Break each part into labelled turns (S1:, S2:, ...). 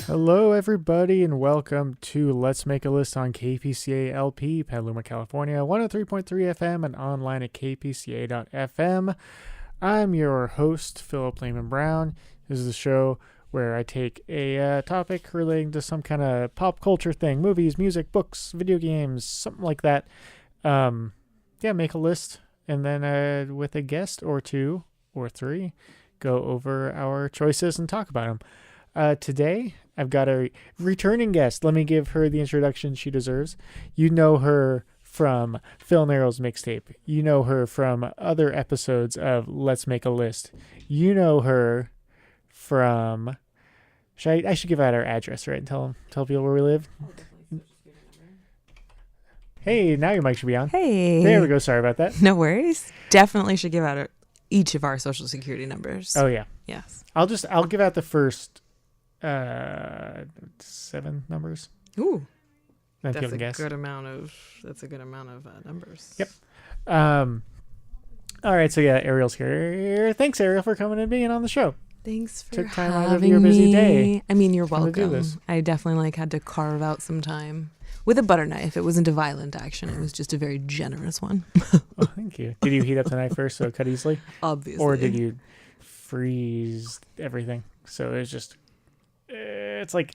S1: Hello, everybody, and welcome to Let's Make a List on KPCA LP, Petaluma, California, 103.3 FM, and online at kpca.fm. I'm your host, Philip Lehman Brown. This is the show where I take a topic relating to some kind of pop culture thing, movies, music, books, video games, something like that. Make a list, and then with a guest or two or three, go over our choices and talk about them. Today, I've got a returning guest. Let me give her the introduction she deserves. You know her from Phil and Ariel's mixtape. You know her from other episodes of Let's Make a List. You know her from... I should give out our address, right? And tell people where we live. Hey, now your mic should be on.
S2: Hey.
S1: There we go. Sorry about that.
S2: No worries. Definitely should give out each of our social security numbers.
S1: Oh, yeah.
S2: Yes.
S1: I'll give out the first 7 numbers.
S2: Ooh.
S1: Then
S2: That's a good amount of numbers.
S1: Yep. All right, so yeah, Ariel's here. Thanks, Ariel, for coming and being on the show.
S2: Thanks for
S1: Took time
S2: having
S1: out of your busy day.
S2: I mean, you're
S1: to do this.
S2: welcome. I definitely had to carve out some time with a butter knife. It wasn't a violent action. It was just a very generous one.
S1: Oh, thank you. Did you heat up the knife first so it cut easily?
S2: Obviously.
S1: Or did you freeze everything? So it's just it's like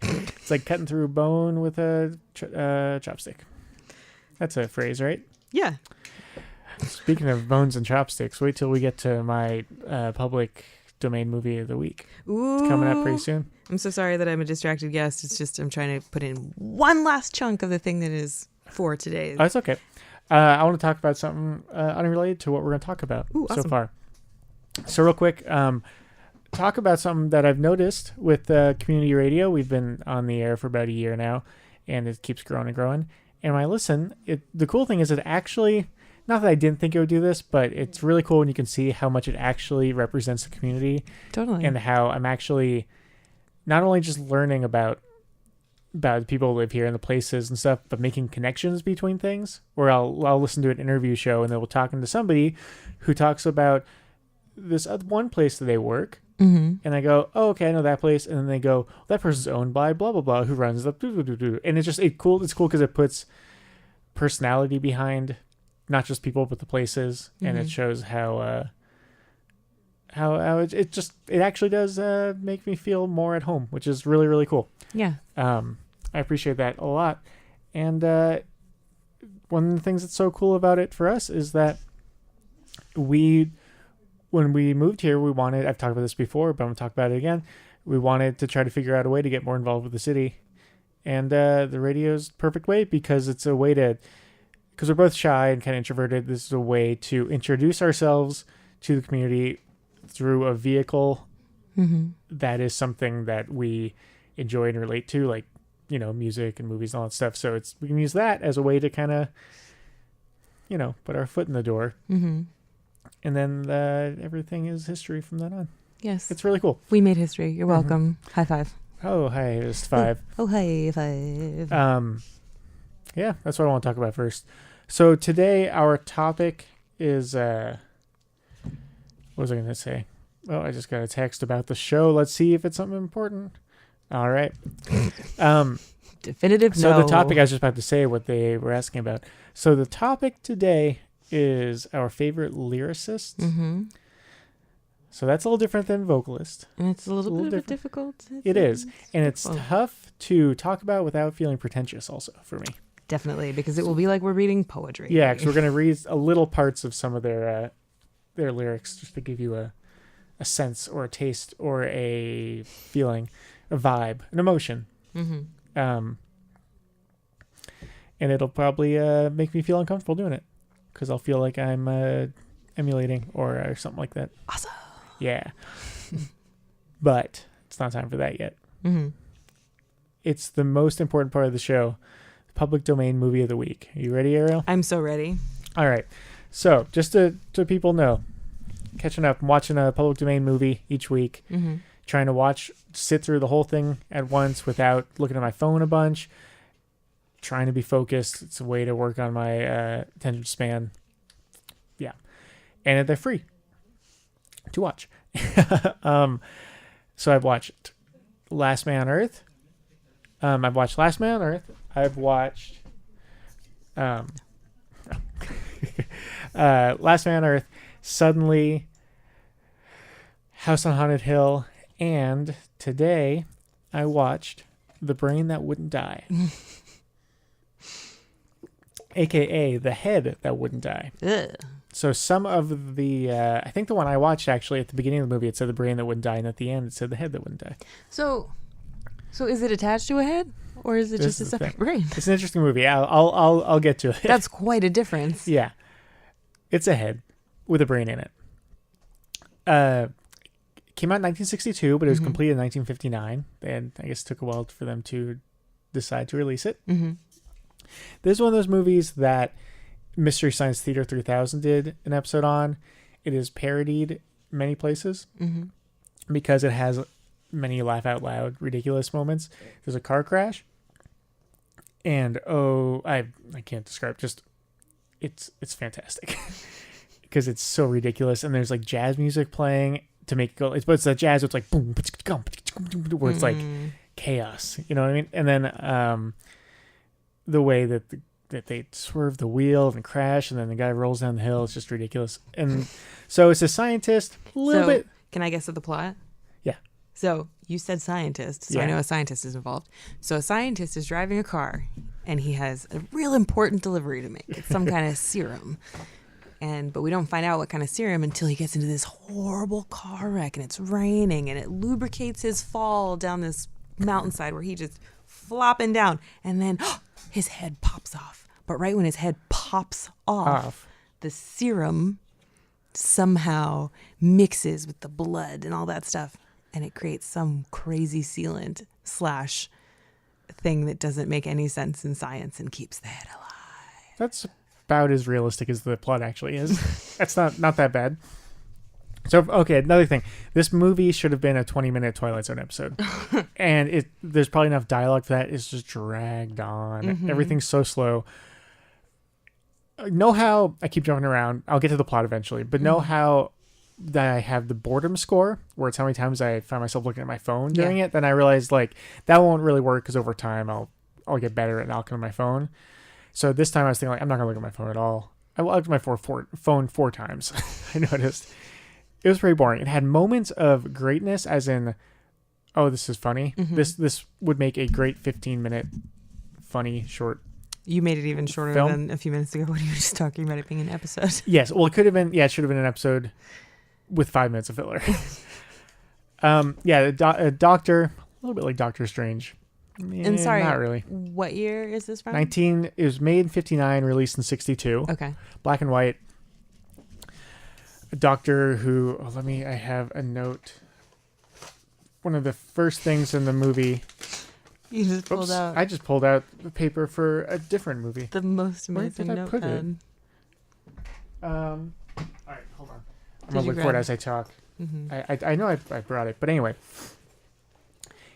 S1: cutting through bone with a chopstick. That's a phrase, right?
S2: Yeah.
S1: Speaking of bones and chopsticks, wait till we get to my public domain movie of the week.
S2: Ooh.
S1: It's coming up pretty soon.
S2: I'm so sorry that I'm a distracted guest. It's just I'm trying to put in one last chunk of the thing that is for today.
S1: Oh, it's okay. I want to talk about something unrelated to what we're going to talk about so far. So real quick, talk about something that I've noticed with community radio. We've been on the air for about a year now, and it keeps growing and growing. And when I listen, the cool thing is it actually, not that I didn't think it would do this, but it's really cool when you can see how much it actually represents the community.
S2: Totally.
S1: And how I'm actually not only just learning about the people who live here and the places and stuff, but making connections between things. Where I'll listen to an interview show and they will talking to somebody who talks about this other one place that they work.
S2: Mm-hmm.
S1: And I go, oh, okay, I know that place. And then they go, that person's owned by blah, blah, blah, who runs the doo-doo-doo-doo. And it's cool. It's cool because it puts personality behind not just people, but the places. Mm-hmm. And it shows how it actually does make me feel more at home, which is really, really cool.
S2: Yeah.
S1: I appreciate that a lot. And one of the things that's so cool about it for us is that when we moved here, I've talked about this before, but I'm going to talk about it again. We wanted to try to figure out a way to get more involved with the city. And the radio's the perfect way because it's a way because we're both shy and kind of introverted. This is a way to introduce ourselves to the community through a vehicle that is something that we enjoy and relate to, like, music and movies and all that stuff. So we can use that as a way to kind of, put our foot in the door. Mm-hmm. And then everything is history from then on.
S2: Yes.
S1: It's really cool.
S2: We made history. You're welcome. High five.
S1: Oh, hi. It was 5.
S2: Oh, high five.
S1: Yeah, that's what I want to talk about first. So today our topic is, what was I going to say? Oh, I just got a text about the show. Let's see if it's something important. All right.
S2: Definitive no.
S1: So the topic I was just about to say what they were asking about. So the topic today is our favorite lyricists. Mm-hmm. So that's a little different than vocalist.
S2: And it's a little bit difficult.
S1: It is. And it's tough to talk about without feeling pretentious also for me.
S2: Definitely, because it will be like we're reading poetry.
S1: Yeah, because we're going to read a little parts of some of their lyrics just to give you a sense or a taste or a feeling, a vibe, an emotion. Mm-hmm. And it'll probably make me feel uncomfortable doing it because I'll feel like I'm emulating or something like that.
S2: Awesome.
S1: Yeah. But it's not time for that yet. Mm-hmm. It's the most important part of the show, the public domain movie of the week. Are you ready, Ariel?
S2: I'm so ready.
S1: All right. So just to people know, catching up, watching a public domain movie each week, trying to sit through the whole thing at once without looking at my phone a bunch, trying to be focused. It's a way to work on my attention span. Yeah. And they're free to watch. So I've watched Last Man on Earth, I've watched Last Man on Earth. I've watched Last Man on Earth, Suddenly, House on Haunted Hill, and today I watched The Brain That Wouldn't Die. AKA The Head That Wouldn't Die.
S2: Ugh.
S1: So some of the, I think the one I watched actually at the beginning of the movie, it said The Brain That Wouldn't Die, and at the end it said The Head That Wouldn't Die.
S2: So is it attached to a head, or is it
S1: This
S2: just a
S1: is the
S2: separate
S1: thing.
S2: brain?
S1: It's an interesting movie. I'll get to it.
S2: That's quite a difference.
S1: Yeah. It's a head with a brain in it. Came out in 1962, but it was completed in 1959. And I guess it took a while for them to decide to release it.
S2: Mm-hmm.
S1: This is one of those movies that Mystery Science Theater 3000 did an episode on. It is parodied many places because it has many laugh out loud, ridiculous moments. There's a car crash. And I can't describe, just it's fantastic because it's so ridiculous, and there's like jazz music playing to make it go. It's the jazz. It's like boom, where it's like chaos. You know what I mean? And then the way that they swerve the wheel and crash, and then the guy rolls down the hill. It's just ridiculous. And so it's a scientist. A little bit.
S2: Can I guess at the plot?
S1: Yeah.
S2: So you said scientist, so I know a scientist is involved. So a scientist is driving a car, and he has a real important delivery to make. It's some kind of serum. But we don't find out what kind of serum until he gets into this horrible car wreck, and it's raining, and it lubricates his fall down this mountainside where he just flopping down, and then his head pops off. But right when his head pops off, the serum somehow mixes with the blood and all that stuff, and it creates some crazy sealant / thing that doesn't make any sense in science and keeps the head alive.
S1: That's about as realistic as the plot actually is. That's not that bad. So, okay, another thing. This movie should have been a 20-minute Twilight Zone episode. And there's probably enough dialogue for that. It's just dragged on. Everything's so slow. Know how, I keep jumping around. I'll get to the plot eventually. But know how that I have the boredom score, where it's how many times I find myself looking at my phone during it. Then I realized, like, that won't really work because over time I'll get better at not looking at my phone. So this time I was thinking, like, I'm not going to look at my phone at all. I looked at my phone 4 times. I noticed. It was pretty boring. It had moments of greatness, as in, oh, this is funny. This would make a great 15-minute funny short.
S2: You made it even shorter than a few minutes ago when you were just talking about it being an episode.
S1: Yes. Well, it could have been. Yeah, it should have been an episode with 5 minutes of filler. A doctor, a little bit like Doctor Strange.
S2: And sorry,
S1: not really.
S2: What year is this from?
S1: It was made in 59, released in 62.
S2: Okay.
S1: Black and white. A doctor who, I have a note. One of the first things in the movie.
S2: You just pulled out.
S1: I just pulled out the paper for a different movie.
S2: The most amazing
S1: Where did I put it? All right, hold on. I'm going to look for it as I talk. I know I brought it, but anyway.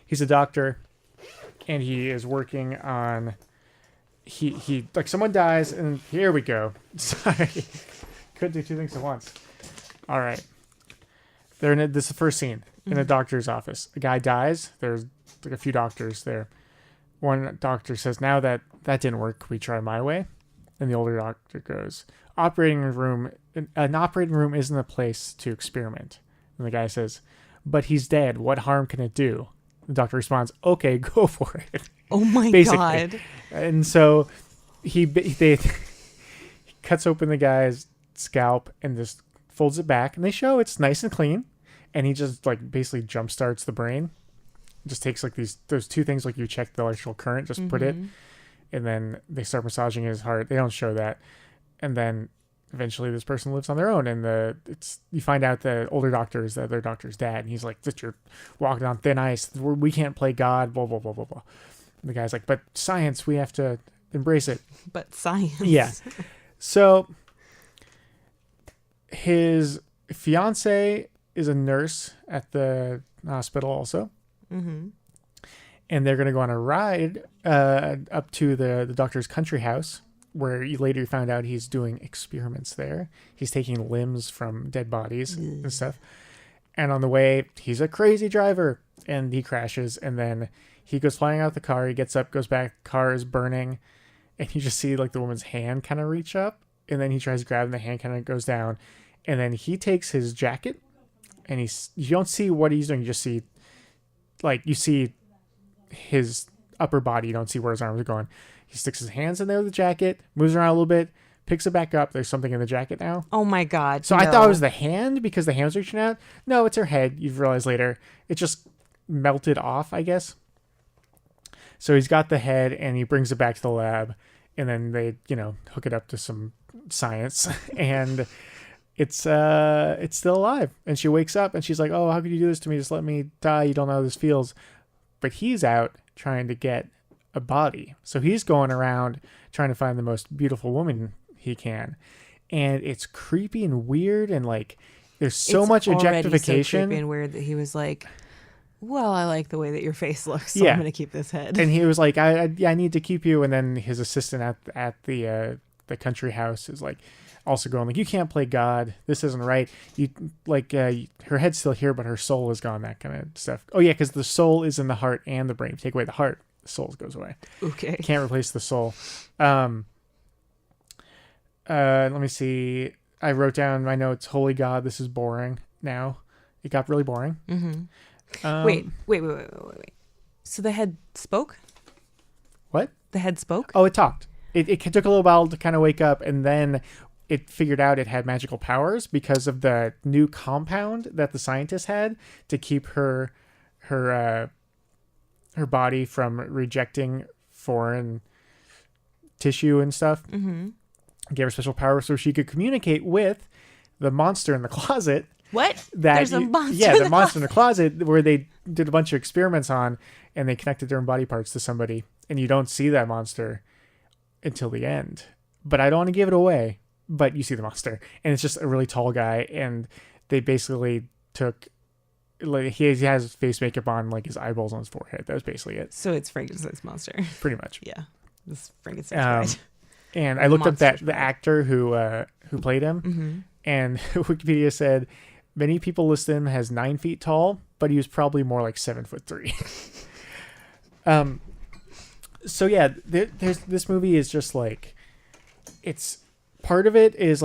S1: He's a doctor, and he is working on... He like, someone dies, and here we go. Sorry. Couldn't do 2 things at once. All right. This is the first scene in a doctor's office. A guy dies. There's like a few doctors there. One doctor says, now that didn't work, can we try my way? And the older doctor goes, an operating room isn't a place to experiment. And the guy says, but he's dead. What harm can it do? The doctor responds, okay, go for it.
S2: Oh my God.
S1: And so he cuts open the guy's scalp and just folds it back, and they show it's nice and clean, and he just like basically jump starts the brain. Just takes like those 2 things, like you check the electrical current, just put it, and then they start massaging his heart. They don't show that, and then eventually this person lives on their own, and you find out the older doctor is the other doctor's dad, and he's like, you're walking on thin ice. We can't play God. Blah blah blah blah blah. And the guy's like, but science, we have to embrace it.
S2: But science.
S1: Yeah. So his fiance is a nurse at the hospital also. And they're going to go on a ride up to the doctor's country house, where you later found out he's doing experiments there. He's taking limbs from dead bodies and stuff. And on the way, he's a crazy driver, and he crashes, and then he goes flying out the car. He gets up, goes back. Car is burning, and you just see like the woman's hand kind of reach up, and then he tries grabbing the hand, kind of goes down, and then he takes his jacket, and you don't see what he's doing. You just see you see his upper body. You don't see where his arms are going. He sticks his hands in there with the jacket, moves around a little bit, picks it back up. There's something in the jacket now.
S2: Oh my God.
S1: So I thought it was the hand because the hand's reaching out. No, it's her head. You realize later. It just melted off, I guess. So he's got the head and he brings it back to the lab, and then they, hook it up to some science and it's still alive. And she wakes up and she's like, "Oh, how could you do this to me? Just let me die. You don't know how this feels." But he's out trying to get a body. So he's going around trying to find the most beautiful woman he can. And it's creepy and weird, and there's so much objectification.
S2: So creepy and weird that he was like, "Well, I like the way that your face looks, so I'm going to keep this head."
S1: And he was like, I need to keep you. And then his assistant at the country house is also going "You can't play God. This isn't right. You her head's still here, but her soul is gone." That kind of stuff. Oh yeah, because the soul is in the heart and the brain. If you take away the heart, the soul goes away.
S2: Okay.
S1: Can't replace the soul. Let me see. I wrote down my notes. Holy God, this is boring now. It got really boring.
S2: Mm-hmm. Wait. So the head spoke?
S1: What?
S2: The head spoke?
S1: Oh, it talked. It took a little while to kind of wake up, and then it figured out it had magical powers because of the new compound that the scientist had to keep her body from rejecting foreign tissue and stuff.
S2: Mm-hmm.
S1: Gave her special powers so she could communicate with the monster in the closet.
S2: What? There's a monster.
S1: Yeah, the monster in the closet where they did a bunch of experiments on, and they connected their own body parts to somebody, and you don't see that monster until the end. But I don't want to give it away. But you see the monster, and it's just a really tall guy, and they basically took he has face makeup on, his eyeballs on his forehead. That was basically it.
S2: So it's Frankenstein's monster.
S1: Pretty much.
S2: Yeah, this Frankenstein's bride.
S1: And I looked up the actor who played him,
S2: mm-hmm.
S1: and Wikipedia said many people list him as 9 feet tall, but he was probably more like 7'3". So yeah, there's this movie is just it's part of it is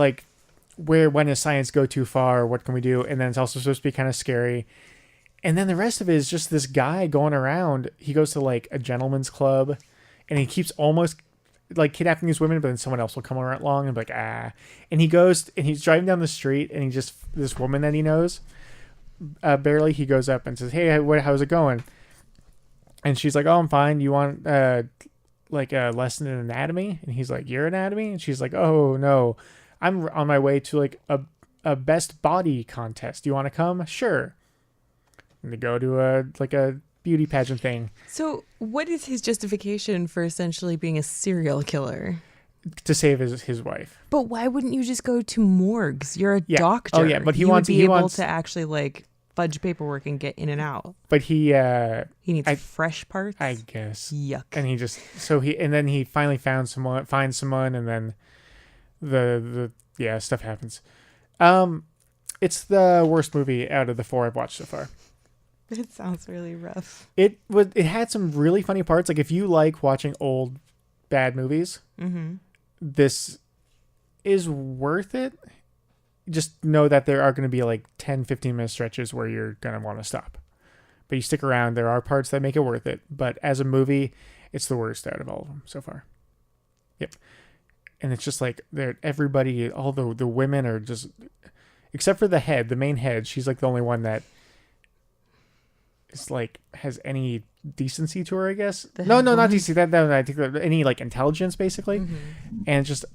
S1: when does science go too far? What can we do? And then it's also supposed to be kind of scary. And then the rest of it is just this guy going around. He goes to a gentleman's club, and he keeps almost kidnapping these women, but then someone else will come along and be like, and he goes and he's driving down the street, and this woman that he knows, barely, he goes up and says, "Hey, how's it going?" And she's like, "Oh, I'm fine. You want a lesson in anatomy?" And he's like, "Your anatomy?" And she's like, "Oh no, I'm on my way to a best body contest. Do you want to come?" "Sure." And they go to a beauty pageant thing.
S2: So what is his justification for essentially being a serial killer?
S1: To save his wife.
S2: But why wouldn't you just go to morgues? You're a doctor.
S1: Oh yeah, but he
S2: wants
S1: to
S2: be able to actually fudge paperwork and get in and out.
S1: But he
S2: needs fresh parts,
S1: I guess.
S2: Yuck.
S1: And then he finally finds someone, and then the stuff happens. It's the worst movie out of the 4 I've watched so far.
S2: It sounds really rough.
S1: It had some really funny parts. If you like watching old bad movies,
S2: mm-hmm.
S1: this is worth it. Just know that there are going to be 10-15 minute stretches where you're going to want to stop, but you stick around. There are parts that make it worth it, but as a movie, it's the worst out of all of them so far. Yep. And it's just everybody, all the women are just, except for the main head. She's the only one that is has any decency to her, I guess. No, not decency. That I think any intelligence basically.
S2: Mm-hmm.
S1: And just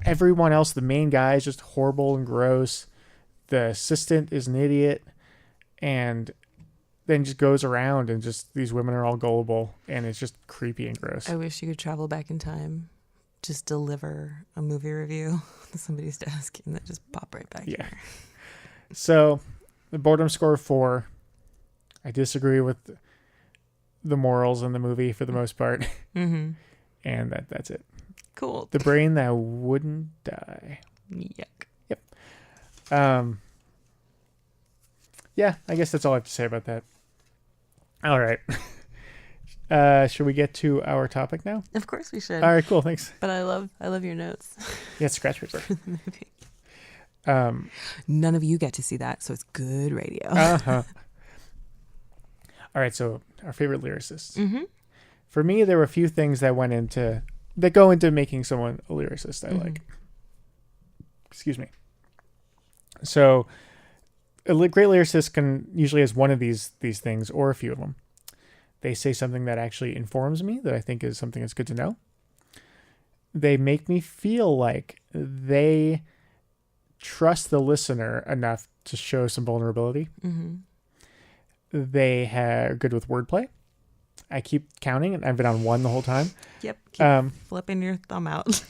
S1: everyone else, the main guy is just horrible and gross. The assistant is an idiot, and then just goes around, and just these women are all gullible, and it's just creepy and gross.
S2: I wish you could travel back in time, just deliver a movie review to somebody's desk, and then just pop right back here.
S1: So the boredom score of 4. I disagree with the morals in the movie for the most part.
S2: Mm-hmm.
S1: And that's it.
S2: Cool.
S1: The brain that wouldn't die.
S2: Yuck.
S1: Yep. Yeah, I guess that's all I have to say about that. All right. Should we get to our topic now?
S2: Of course we should.
S1: All right, cool. Thanks.
S2: But I love your notes.
S1: Yeah, scratch paper.
S2: For the movie. None of you get to see that, so it's good radio.
S1: Uh-huh. All right, so our favorite lyricists.
S2: Mm-hmm.
S1: For me, there were a few things that go into making someone a lyricist I like. Excuse me. So a great lyricist usually has one of these things or a few of them. They say something that actually informs me, that I think is something that's good to know. They make me feel like they trust the listener enough to show some vulnerability.
S2: Mm-hmm.
S1: They are good with wordplay. I keep counting, and I've been on one the whole time.
S2: Yep. Keep flipping your thumb out.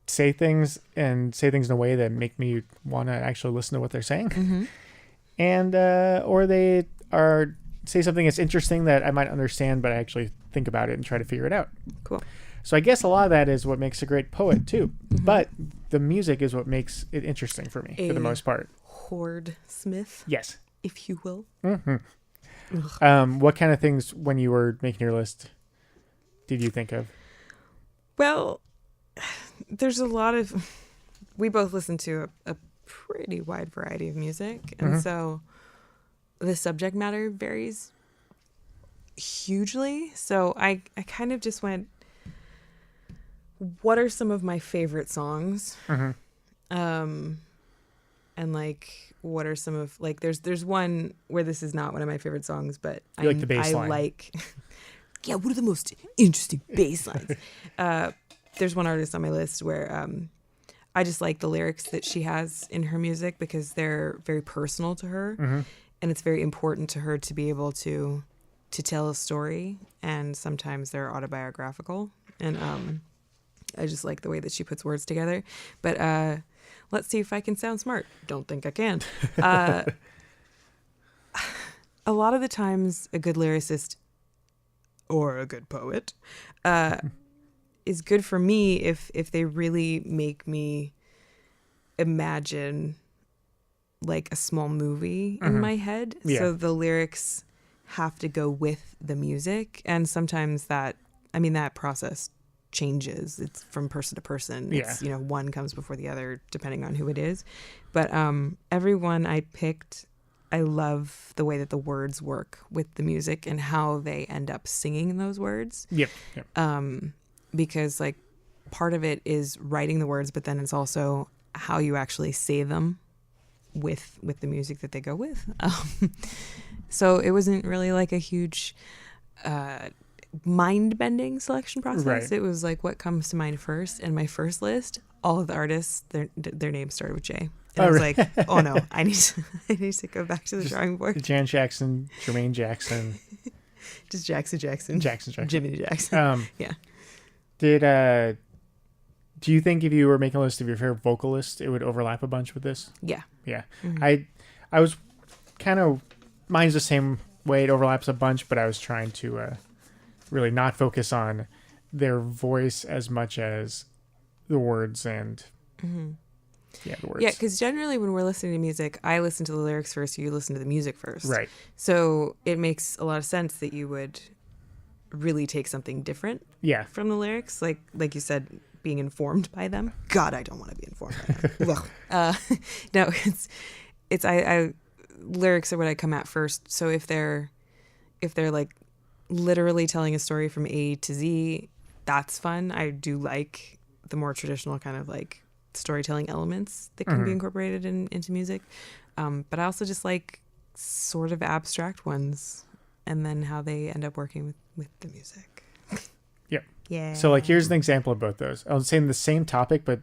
S1: Say things in a way that make me want to actually listen to what they're saying.
S2: Mm-hmm.
S1: And or they say something that's interesting that I might understand, but I actually think about it and try to figure it out.
S2: Cool.
S1: So I guess a lot of that is what makes a great poet too. Mm-hmm. But the music is what makes it interesting for me for the most part.
S2: Horde Smith.
S1: Yes.
S2: If you will.
S1: Mm-hmm. What kind of things, when you were making your list, did you think of?
S2: Well, there's a lot of... We both listen to a pretty wide variety of music. And so the subject matter varies hugely. So I kind of just went, what are some of my favorite songs? And like, what are some of, like, there's one where this is not one of my favorite songs, but
S1: you like the bass line.
S2: I like, yeah, what are the most interesting bass lines? There's one artist on my list where I just like the lyrics that she has in her music because they're very personal to her. And it's very important to her to be able to tell a story. And sometimes they're autobiographical. And I just like the way that she puts words together. But let's see if I can sound smart. Don't think I can. A lot of the times a good lyricist or a good poet is good for me if they really make me imagine like a small movie in my head.
S1: Yeah.
S2: So the lyrics have to go with the music. And sometimes that process changes. It's from person to person.
S1: Yeah.
S2: It's, one comes before the other depending on who it is. But everyone I picked, I love the way that the words work with the music and how they end up singing those words.
S1: Yep.
S2: Because like part of it is writing the words, but then it's also how you actually say them with the music that they go with. So it wasn't really like a huge mind-bending selection process.
S1: Right.
S2: It was like what comes to mind first. And my first list, all of the artists, their names started with J. And I was like, oh no, I need to go back to the drawing board.
S1: Jan Jackson, Jermaine Jackson.
S2: Just Jackson.
S1: Jackson.
S2: Jimmy Jackson. Yeah.
S1: Do you think if you were making a list of your favorite vocalists, it would overlap a bunch with this?
S2: Yeah.
S1: Yeah.
S2: Mm-hmm.
S1: I was kind of, mine's the same way. It overlaps a bunch, but I was trying to really not focus on their voice as much as the words and the words.
S2: Yeah, because generally when we're listening to music, I listen to the lyrics first, you listen to the music first.
S1: Right.
S2: So it makes a lot of sense that you would really take something different from the lyrics. Like you said, being informed by them. God, I don't want to be informed by them. No, it's lyrics are what I come at first. So if they're like literally telling a story from A to Z, that's fun. I do like the more traditional kind of like storytelling elements that can be incorporated into music. But I also just like sort of abstract ones and then how they end up working with the music.
S1: Yep.
S2: Yeah.
S1: So like here's an example of both those. I was saying the same topic but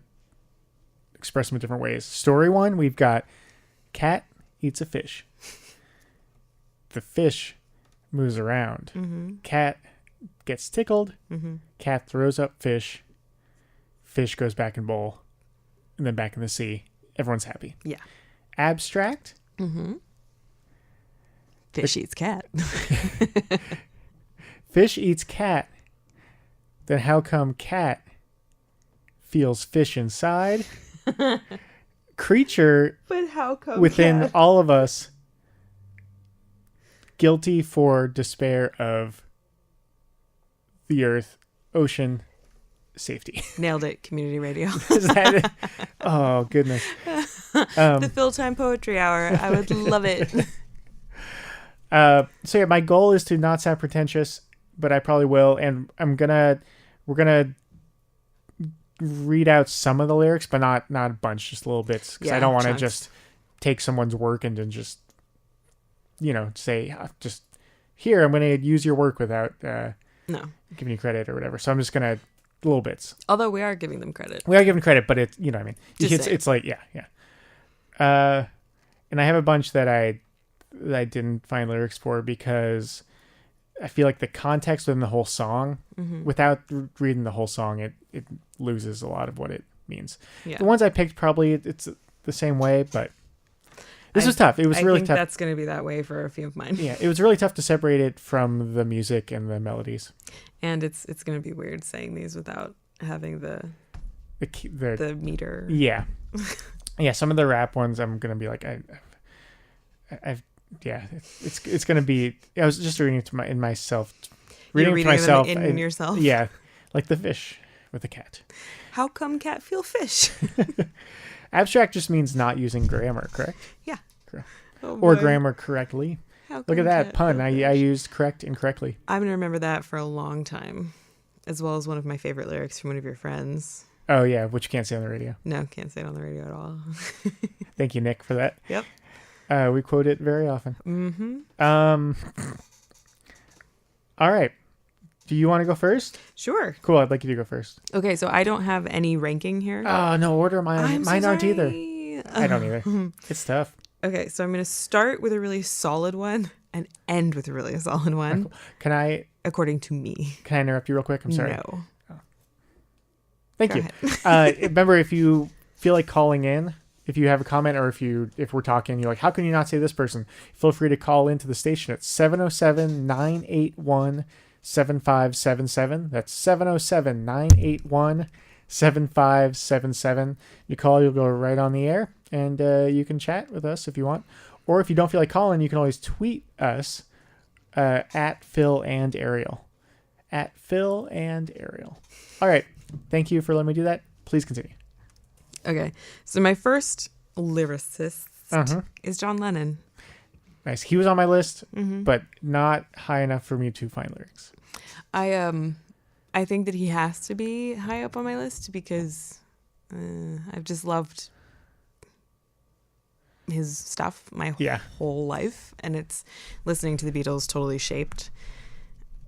S1: expressed in different ways. Story one, we've got cat eats a fish. The fish moves around. Cat gets tickled. Cat throws up fish. Fish goes back in bowl. And then back in the sea. Everyone's happy.
S2: Yeah.
S1: Abstract.
S2: Fish eats cat.
S1: Fish eats cat. Then how come cat feels fish inside? Creature
S2: but how come
S1: within
S2: cat?
S1: all of us guilty for despair of the earth, ocean, safety.
S2: Nailed it. Community radio.
S1: Is that it? Oh, goodness.
S2: The Fill Time Poetry Hour. I would love it.
S1: So yeah, my goal is to not sound pretentious, but I probably will. And we're gonna read out some of the lyrics, but not a bunch, just little bits. Because I don't want to just take someone's work and then just, say, just here, I'm going to use your work without giving you credit or whatever. So I'm just going to, little bits.
S2: Although we are giving them credit.
S1: We are giving credit, but it's, you know what I mean? It's like, yeah. And I have a bunch that I didn't find lyrics for because I feel like the context within the whole song, without reading the whole song, it loses a lot of what it means. Yeah. The ones I picked, probably it's the same way, but this was tough. It was really tough.
S2: That's going to be that way for a few of mine.
S1: Yeah, it was really tough to separate it from the music and the melodies. And
S2: it's going to be weird saying these without having the meter.
S1: Yeah. Yeah, some of the rap ones I'm going to be like, it's going to be, I was just reading it to myself.
S2: Reading it to myself. In yourself?
S1: Yeah, like the fish with the cat.
S2: How come cat feel fish?
S1: Abstract just means not using grammar, correct?
S2: Yeah.
S1: Oh, or grammar correctly. Look at that pun. I used correct incorrectly.
S2: I'm going to remember that for a long time, as well as one of my favorite lyrics from one of your friends.
S1: Oh, yeah, which you can't say on the radio.
S2: No, can't say it on the radio at all.
S1: Thank you, Nick, for that.
S2: Yep.
S1: We quote it very often.
S2: Mm-hmm.
S1: All right. Do you want to go first?
S2: Sure.
S1: Cool. I'd like you to go first.
S2: Okay, so I don't have any ranking here.
S1: Oh, no order. Mine aren't either. I don't either. It's tough.
S2: Okay, so I'm going to start with a really solid one and end with a really solid one.
S1: Cool. Can I?
S2: According to me.
S1: Can I interrupt you real quick? I'm sorry.
S2: No.
S1: Oh. Thank
S2: Go
S1: you.
S2: ahead.
S1: Remember, if you feel like calling in, if you have a comment or if we're talking, you're like, how can you not say this person? Feel free to call into the station at 707-981-7577. That's 707-981-7577. You call, you'll go right on the air, and you can chat with us if you want. Or if you don't feel like calling, you can always tweet us at Phil and Ariel. At Phil and Ariel. All right. Thank you for letting me do that. Please continue.
S2: Okay. So my first lyricist is John Lennon.
S1: Nice. He was on my list, but not high enough for me to find lyrics.
S2: I think that he has to be high up on my list because I've just loved his stuff my whole life, and it's listening to the Beatles totally shaped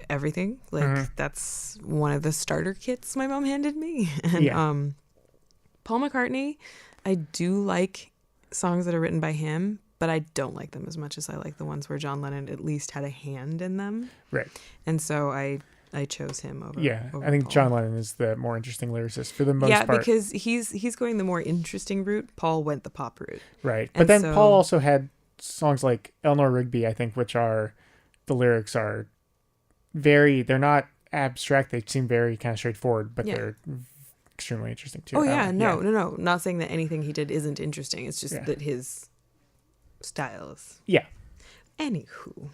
S2: everything. Like that's one of the starter kits my mom handed me. And Paul McCartney, I do like songs that are written by him, but I don't like them as much as I like the ones where John Lennon at least had a hand in them.
S1: Right.
S2: And so I chose him over.
S1: Over I think
S2: Paul.
S1: John Lennon is the more interesting lyricist for the most part.
S2: Yeah, because he's going the more interesting route. Paul went the pop route.
S1: Right. But then Paul also had songs like Eleanor Rigby, I think, which are, the lyrics are they're not abstract. They seem very kind of straightforward, but they're extremely interesting too.
S2: Oh yeah, no. Not saying that anything he did isn't interesting. It's just that his style is. Yeah. Anywho,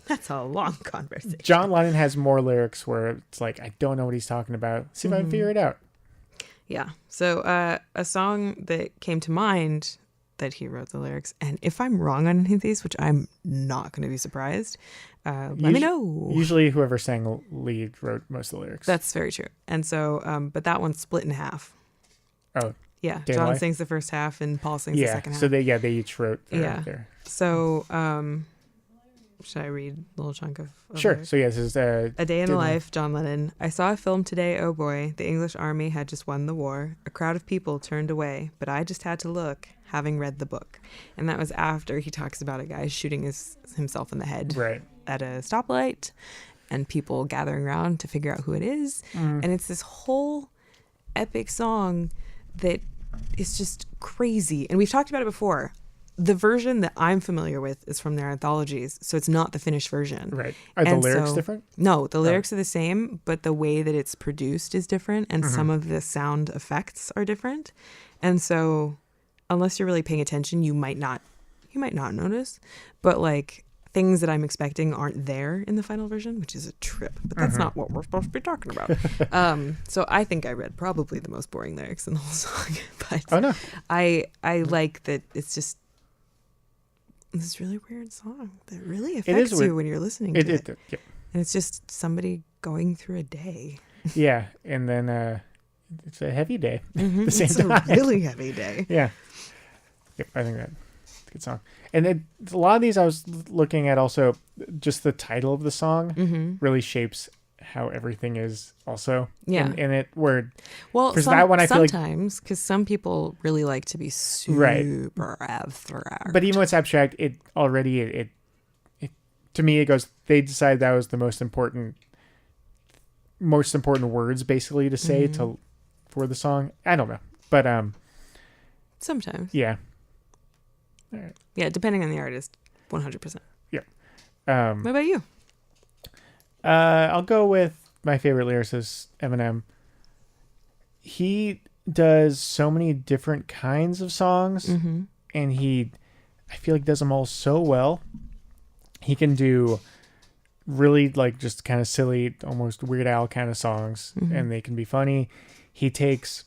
S2: that's a long conversation.
S1: John Lennon has more lyrics where it's like, I don't know what he's talking about. See if I can figure it out.
S2: Yeah. So a song that came to mind that he wrote the lyrics, and if I'm wrong on any of these, which I'm not going to be surprised, let me know.
S1: Usually whoever sang lead wrote most of the lyrics.
S2: That's very true. And so, but that one's split in half.
S1: Oh.
S2: Yeah. John sings the first half and Paul sings the second half.
S1: So they each wrote there.
S2: So, should I read a little chunk of
S1: Sure.
S2: lyrics?
S1: So this is
S2: A Day in the Life, John Lennon. I saw a film today, oh boy. The English army had just won the war. A crowd of people turned away, but I just had to look, having read the book. And that was after he talks about a guy shooting himself in the head at a stoplight and people gathering around to figure out who it is. And it's this whole epic song that is just crazy. And we've talked about it before. The version that I'm familiar with is from their anthologies, so it's not the finished version.
S1: Right. Are the lyrics different?
S2: No, the lyrics are the same, but the way that it's produced is different, and some of the sound effects are different. And so, unless you're really paying attention, you might not notice. But like things that I'm expecting aren't there in the final version, which is a trip. But that's not what we're supposed to be talking about. So I think I read probably the most boring lyrics in the whole song. But I like that it's just this really weird song that really affects you when you're listening to it.
S1: Yeah.
S2: And it's just somebody going through a day.
S1: Yeah, and then it's a heavy day at the same
S2: it's
S1: time.
S2: a really heavy day.
S1: Yeah. Yep, I think that's a good song. And then a lot of these I was looking at also, just the title of the song really shapes how everything is also in it. Where,
S2: well,
S1: that one I feel
S2: sometimes, because some people really like to be super abstract.
S1: But even when it's abstract, it already, it to me, it goes, they decided that was the most important words basically to say for the song. I don't know, but
S2: sometimes,
S1: yeah. All right.
S2: Yeah, depending on the artist, 100%.
S1: Yeah.
S2: What about you?
S1: I'll go with my favorite lyricist, Eminem. He does so many different kinds of songs, and I feel like does them all so well. He can do really like just kind of silly, almost Weird Al kind of songs, and they can be funny. He takes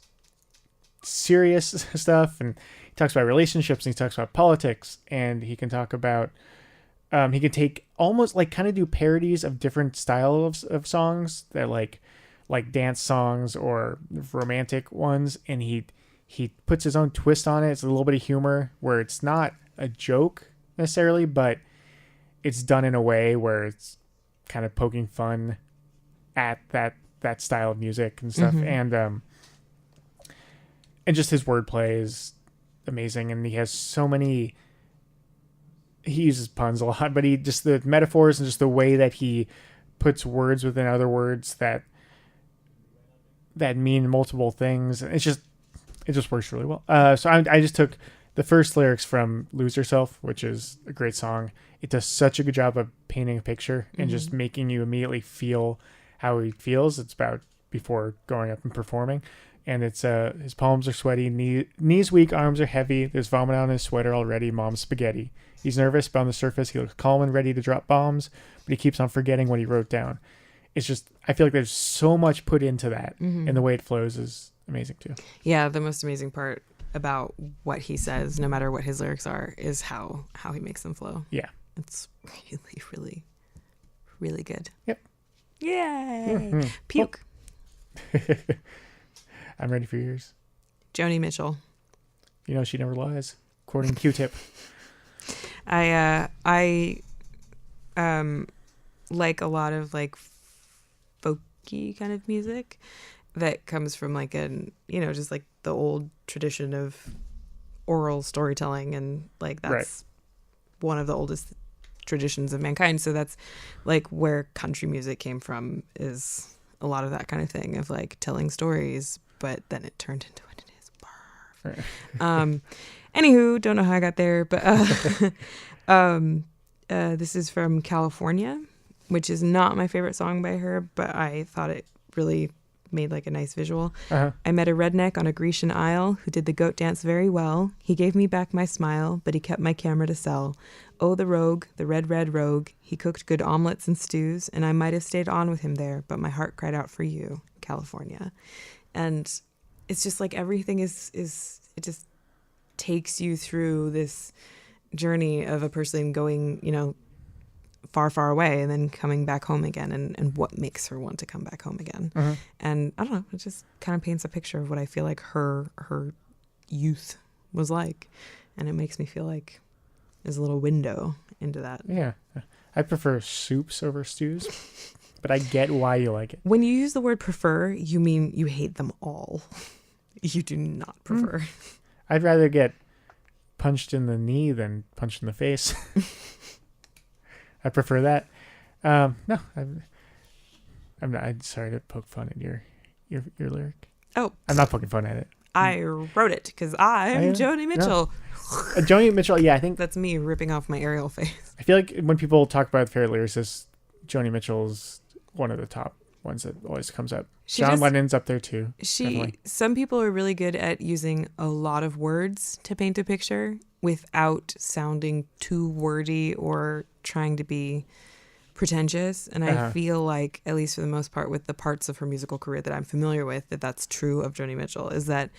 S1: serious stuff and he talks about relationships and he talks about politics, and he can talk about he can take almost like kind of do parodies of different styles of songs that like dance songs or romantic ones, and he puts his own twist on it. It's a little bit of humor where it's not a joke necessarily, but it's done in a way where it's kind of poking fun at that style of music and stuff. And just his wordplay is amazing, and he has so many. He uses puns a lot, but the metaphors and just the way that he puts words within other words that mean multiple things. It just works really well. So I just took the first lyrics from Lose Yourself, which is a great song. It does such a good job of painting a picture and just making you immediately feel how he feels. It's about before going up and performing. And it's his palms are sweaty, knees weak, arms are heavy. There's vomit on his sweater already, mom's spaghetti. He's nervous, but on the surface he looks calm and ready to drop bombs, but he keeps on forgetting what he wrote down. It's just, I feel like there's so much put into that, and the way it flows is amazing too.
S2: Yeah, the most amazing part about what he says, no matter what his lyrics are, is how he makes them flow.
S1: Yeah.
S2: It's really, really, really good.
S1: Yep.
S2: Yay! Puke.
S1: I'm ready for yours.
S2: Joni Mitchell.
S1: You know she never lies. Quoting Q-Tip.
S2: I like a lot of like folky kind of music that comes from like just like the old tradition of oral storytelling, and like that's one of the oldest traditions of mankind. So that's like where country music came from, is a lot of that kind of thing of like telling stories, but then it turned into what it is. Anywho, don't know how I got there, but this is from California, which is not my favorite song by her, but I thought it really made like a nice visual. I met a redneck on a Grecian isle who did the goat dance very well. He gave me back my smile, but he kept my camera to sell. Oh, the rogue, the red rogue. He cooked good omelets and stews, and I might have stayed on with him there, but my heart cried out for you, California. And it's just like everything is it just takes you through this journey of a person going, far away and then coming back home again, and what makes her want to come back home again. And I don't know, it just kind of paints a picture of what I feel like her youth was like, and it makes me feel like there's a little window into that.
S1: Yeah, I prefer soups over stews, but I get why you like it.
S2: When you use the word prefer, you mean you hate them all. You do not prefer.
S1: I'd rather get punched in the knee than punched in the face. I prefer that. No, I'm not. I'm sorry to poke fun at your lyric.
S2: Oh,
S1: I'm not poking fun at it.
S2: I wrote it because I'm Joni Mitchell.
S1: No. Joni Mitchell. Yeah, I think
S2: that's me ripping off my Ariel face.
S1: I feel like when people talk about favorite lyricists, Joni Mitchell's one of the top ones that always comes up. John Lennon's up there too.
S2: Some people are really good at using a lot of words to paint a picture without sounding too wordy or trying to be pretentious. And I feel like, at least for the most part, with the parts of her musical career that I'm familiar with, that's true of Joni Mitchell, is that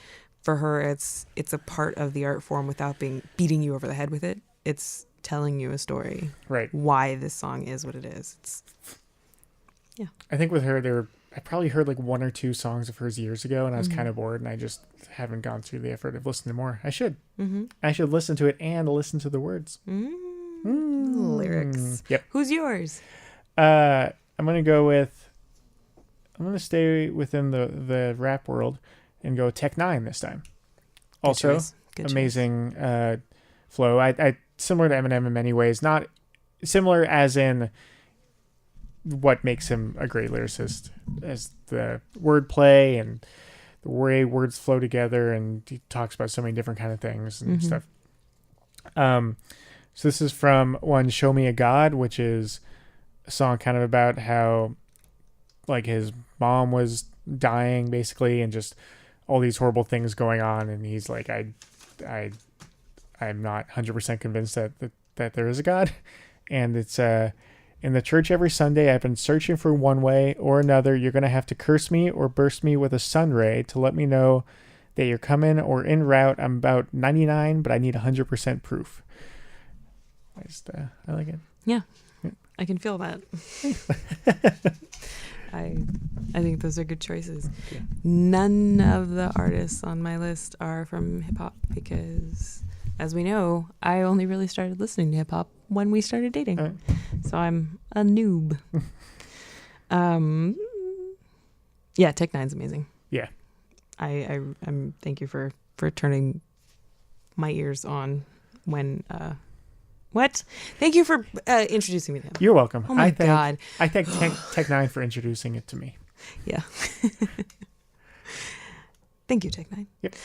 S2: for her, it's a part of the art form without beating you over the head with it. It's telling you a story.
S1: Right.
S2: Why this song is what it is.
S1: I think with her, I probably heard like 1 or 2 songs of hers years ago, and I was kind of bored, and I just haven't gone through the effort of listening to more. I should. Mm-hmm. I should listen to it and listen to the words.
S2: Lyrics.
S1: Yep.
S2: Who's yours?
S1: I'm going to stay within the rap world and go Tech Nine this time. Also,
S2: Good
S1: amazing flow. I similar to Eminem in many ways. Not similar as in what makes him a great lyricist, as the wordplay and the way words flow together, and he talks about so many different kind of things and stuff. So this is from one Show Me a God, which is a song kind of about how like his mom was dying basically, and just all these horrible things going on, and he's like, I'm not 100% convinced that there is a God. And it's in the church every Sunday, I've been searching for one way or another. You're going to have to curse me or burst me with a sun ray to let me know that you're coming or en route. I'm about 99, but I need 100% proof. I like it.
S2: Yeah. I can feel that. I think those are good choices.
S1: Okay.
S2: None of the artists on my list are from hip hop because, as we know, I only really started listening to hip hop when we started dating. So I'm a noob. Yeah, Tech Nine's amazing.
S1: Yeah.
S2: I'm thank you for turning my ears on when what? Thank you for introducing me to him.
S1: You're welcome.
S2: Oh my God.
S1: I thank Tech Nine for introducing it to me.
S2: Yeah. Thank you, Tech Nine.
S1: Yep.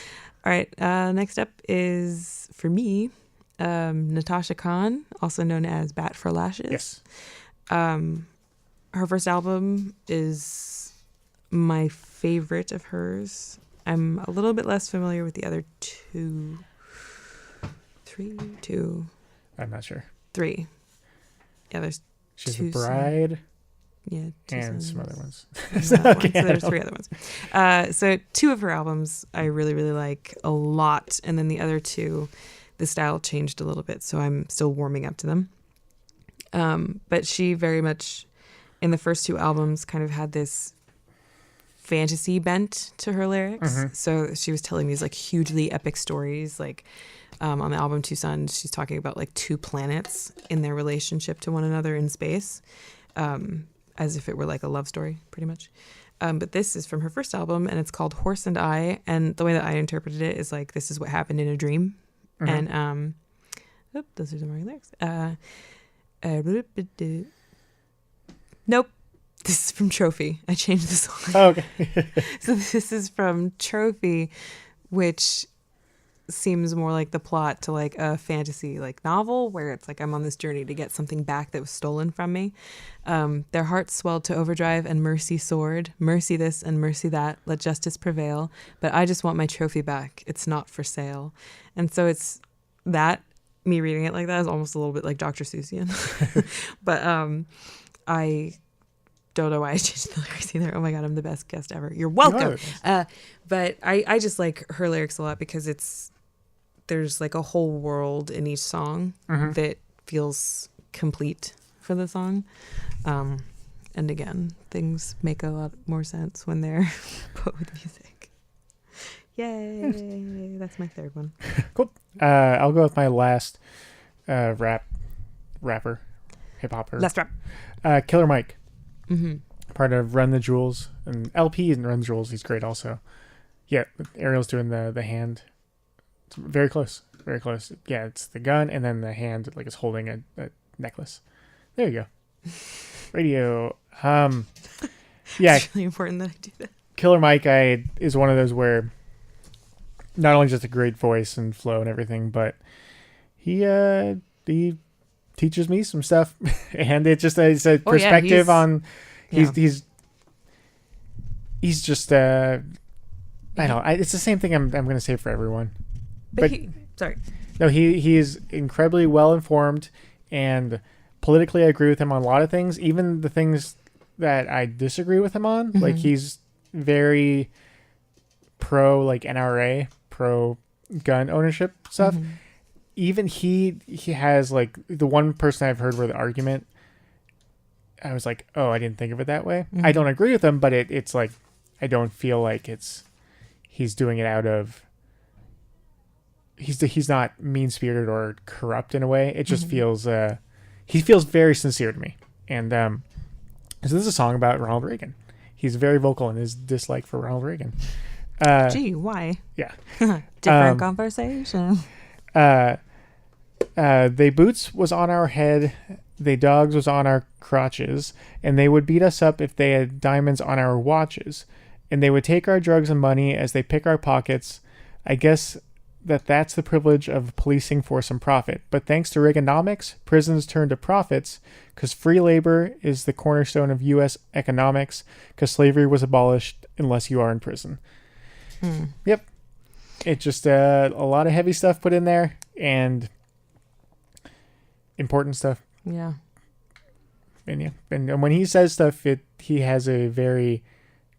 S2: All right. Next up is, for me, Natasha Khan, also known as Bat for Lashes.
S1: Yes.
S2: Her first album is my favorite of hers. I'm a little bit less familiar with the other two.
S1: I'm not sure.
S2: 3. Yeah, there's
S1: She's
S2: two
S1: a bride.
S2: Yeah,
S1: and some other ones.
S2: So there's 3 other ones. So 2 of her albums I really, really like a lot. And then the other 2, the style changed a little bit. So I'm still warming up to them. But she very much, in the first 2 albums, kind of had this fantasy bent to her lyrics.
S1: Mm-hmm.
S2: So she was telling these like hugely epic stories. Like on the album Two Suns, she's talking about like 2 planets in their relationship to one another in space. As if it were like a love story, pretty much. But this is from her first album, and it's called Horse and I. And the way that I interpreted it is like, this is what happened in a dream.
S1: Mm-hmm.
S2: And those are the wrong lyrics. Nope. This is from Trophy. I changed the song.
S1: Oh, okay.
S2: So this is from Trophy, which seems more like the plot to like a fantasy like novel, where it's like, I'm on this journey to get something back that was stolen from me. Their hearts swelled to overdrive and mercy soared. Mercy this and mercy that. Let justice prevail. But I just want my trophy back. It's not for sale. And so it's that, me reading it like that is almost a little bit like Dr. Seussian. But I don't know why I changed the lyrics either. Oh my God, I'm the best guest ever. You're welcome. But I just like her lyrics a lot because there's like a whole world in each song that feels complete for the song. And again, things make a lot more sense when they're put with music. Yay. That's my third one.
S1: Cool. I'll go with my last rapper, hip-hopper.
S2: Last rap.
S1: Killer Mike.
S2: Mm-hmm.
S1: Part of Run the Jewels, and LP and Run the Jewels, he's great also. Yeah, Ariel's doing the hand. It's very close. Yeah, it's the gun and then the hand like is holding a necklace. There you go. Radio. Yeah.
S2: It's really important that I do that.
S1: Killer Mike is one of those where not only just a great voice and flow and everything, but he teaches me some stuff, and it's just a perspective on. He's just I don't know. It's the same thing I'm going to say for everyone. But
S2: sorry.
S1: No, he is incredibly well informed and politically I agree with him on a lot of things, even the things that I disagree with him on. Like he's very pro like NRA, pro gun ownership stuff. Even he has like the one person I've heard where the argument, I was like, oh, I didn't think of it that way. I don't agree with him, but it's like, I don't feel like he's doing it out of, he's not mean-spirited or corrupt in a way. It just feels, he feels very sincere to me. And so this is a song about Ronald Reagan. He's very vocal in his dislike for Ronald Reagan.
S2: Gee, why?
S1: Yeah.
S2: Different conversation.
S1: They boots was on our head, they dogs was on our crotches, and they would beat us up if they had diamonds on our watches, and they would take our drugs and money as they pick our pockets. I guess that's the privilege of policing for some profit. But thanks to Reaganomics, prisons turn to profits because free labor is the cornerstone of U.S. economics because slavery was abolished unless you are in prison. Yep. It's just a lot of heavy stuff put in there and important stuff.
S2: Yeah.
S1: And when he says stuff, he has a very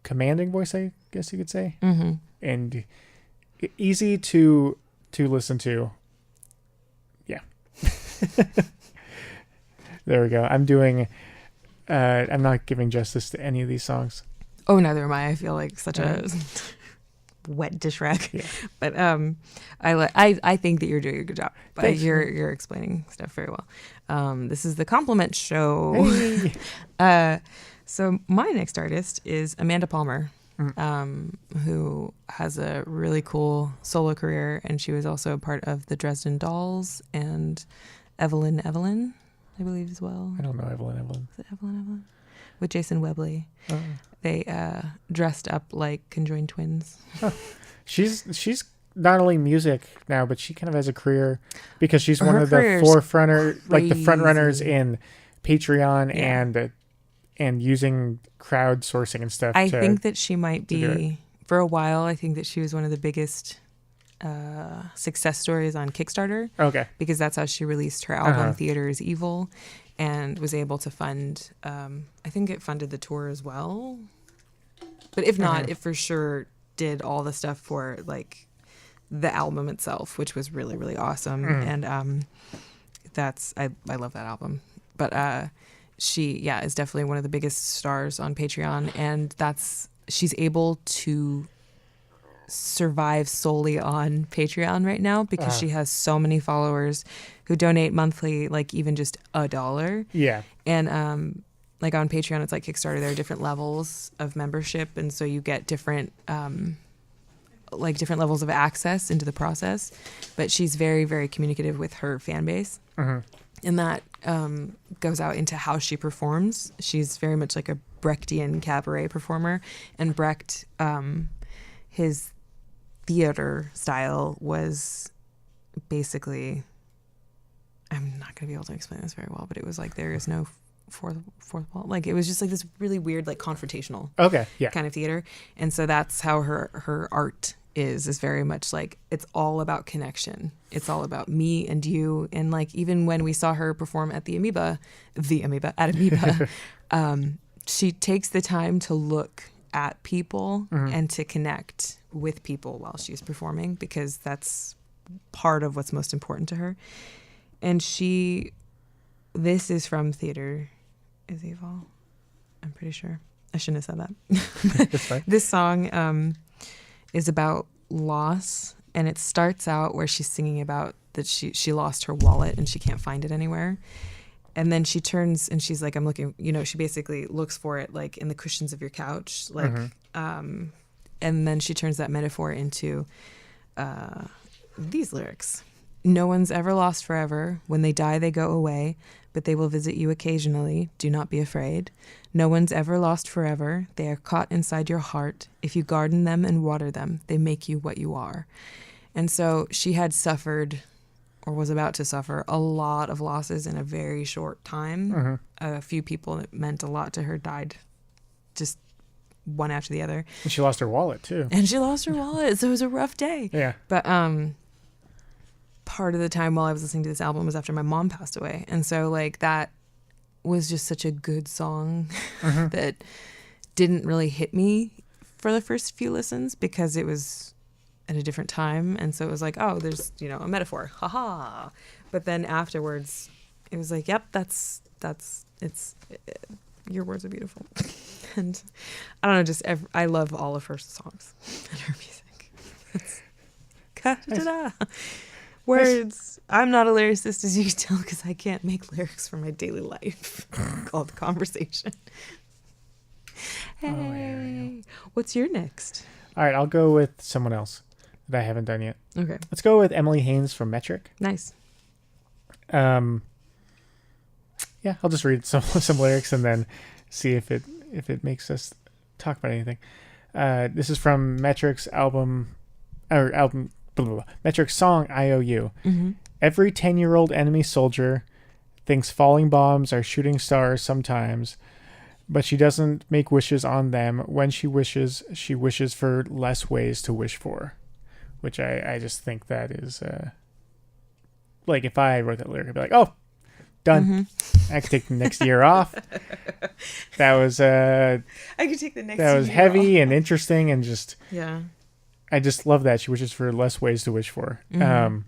S1: commanding voice, I guess you could say. And easy to listen to. Yeah. There we go. I'm not giving justice to any of these songs.
S2: Oh, neither am I. I feel like such a wet dish rag. Yeah. But I think that you're doing a good job. But
S1: Thanks.
S2: You're explaining stuff very well. This is the compliment show.
S1: Hey.
S2: So my next artist is Amanda Palmer, who has a really cool solo career, and she was also a part of the Dresden Dolls and Evelyn, I believe as well.
S1: I don't know Evelyn.
S2: Is it Evelyn? With Jason Webley. Oh. They dressed up like conjoined twins. Oh.
S1: She's not only music now, but she kind of has a career because she's one of the like the front runners in Patreon and using crowdsourcing and stuff.
S2: I think that she might be, for a while, I think that she was one of the biggest success stories on Kickstarter. Okay. Because that's how she released her album, Theater is Evil, and was able to fund, I think it funded the tour as well. But if not, it for sure did all the stuff for like the album itself, which was really, really awesome. And I love that album. But she is definitely one of the biggest stars on Patreon, and she's able to survive solely on Patreon right now because she has so many followers who donate monthly, like even just $1. Yeah. And like on Patreon, it's like Kickstarter, there are different levels of membership, and so you get different different levels of access into the process. But she's very, very communicative with her fan base. And that goes out into how she performs. She's very much like a Brechtian cabaret performer. And Brecht, his theater style was basically, I'm not going to be able to explain this very well, but it was like there is no fourth wall. Like it was just like this really weird, like confrontational kind of theater. And so that's how her art is very much like, it's all about connection. It's all about me and you. And like, even when we saw her perform at at Amoeba, she takes the time to look at people and to connect with people while she's performing, because that's part of what's most important to her. And this is from Theater is Evil. I'm pretty sure. I shouldn't have said that. That's fine. This song is about loss, and it starts out where she's singing about that she lost her wallet and she can't find it anywhere. And then she turns and she's like, I'm looking, she basically looks for it like in the cushions of your couch. Like, and then she turns that metaphor into these lyrics. No one's ever lost forever. When they die, they go away, but they will visit you occasionally. Do not be afraid. No one's ever lost forever. They are caught inside your heart. If you garden them and water them, they make you what you are. And so she had suffered, or was about to suffer, a lot of losses in a very short time. A few people that meant a lot to her died just one after the other.
S1: And she lost her wallet too.
S2: So it was a rough day. Yeah. But part of the time while I was listening to this album was after my mom passed away. And so like that was just such a good song that didn't really hit me for the first few listens because it was at a different time. And so it was like, oh, there's, a metaphor. Ha. But then afterwards, it was like, yep, your words are beautiful. And I don't know, I love all of her songs and her music. Ta-da. Words. I'm not a lyricist, as you can tell, because I can't make lyrics for my daily life. Called conversation. Hey, Ariel. What's your next?
S1: All right, I'll go with someone else that I haven't done yet.
S2: Okay.
S1: Let's go with Emily Haynes from Metric.
S2: Nice.
S1: Yeah, I'll just read some lyrics and then see if it makes us talk about anything. This is from Metric's Metric's song IOU.
S2: Mm-hmm.
S1: Every 10-year-old enemy soldier thinks falling bombs are shooting stars sometimes, but she doesn't make wishes on them. When she wishes for less ways to wish for, which I just think that is like if I wrote that lyric, I'd be like, oh, done. Mm-hmm. I could take the next year off. That was I
S2: could take the next.
S1: That was
S2: year
S1: heavy
S2: off.
S1: And interesting and just
S2: yeah.
S1: I just love that she wishes for less ways to wish for.
S2: Mm-hmm.